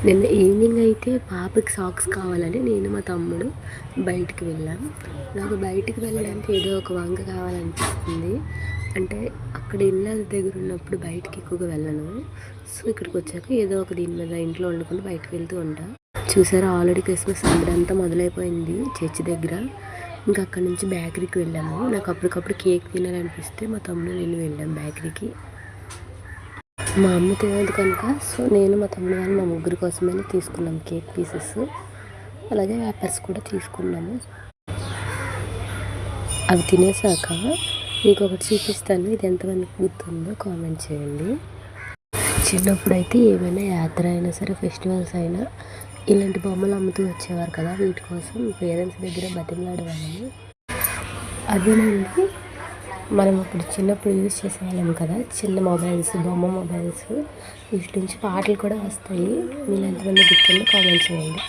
నిన్న ఈవినింగ్ అయితే పాపకి సాక్స్ కావాలని నేను మా తమ్ముడు బయటికి వెళ్ళాం. నాకు బయటికి వెళ్ళడానికి ఏదో ఒక వంక కావాలనిపిస్తుంది. అంటే అక్కడ ఇళ్ళ దగ్గర ఉన్నప్పుడు బయటికి ఎక్కువగా వెళ్ళను. సో ఇక్కడికి వచ్చాక ఏదో ఒక దీని మీద ఇంట్లో వండుకొని బయటకు వెళ్తూ ఉంటా. చూసారా, ఆల్రెడీ క్రిస్మస్ సందడంతా మొదలైపోయింది చర్చి దగ్గర. ఇంకా అక్కడి నుంచి బేకరీకి వెళ్ళాము. నాకు అప్పటికప్పుడు కేక్ తినాలనిపిస్తే మా తమ్ముడు నేను వెళ్ళాం బేకరీకి. మా అమ్మ తినేది కనుక సో నేను మా తమ్ముడు కానీ మా ముగ్గురు కోసమైనా తీసుకున్నాం కేక్ పీసెస్. అలాగే వ్యాపర్స్ కూడా తీసుకున్నాము. అవి తినేసాక మీకు ఒకటి చూపిస్తాను. ఇది ఎంతమందికి గుర్తుందో కామెంట్ చేయండి. చిన్నప్పుడు అయితే ఏమైనా యాత్ర అయినా సరే, ఫెస్టివల్స్ అయినా ఇలాంటి బొమ్మలు అమ్ముతూ వచ్చేవారు కదా. వీటి కోసం పేరెంట్స్ దగ్గర బతిమలాడేవాళ్ళము. అదేనండి, మనం ఇప్పుడు చిన్నప్పుడు యూజ్ చేసేవాళ్ళం కదా చిన్న మొబైల్స్, బొమ్మ మొబైల్స్. వీటి నుంచి పాటలు కూడా వస్తాయి. మీరు ఎంతమంది గుర్తుందో కామెంట్ చేయండి.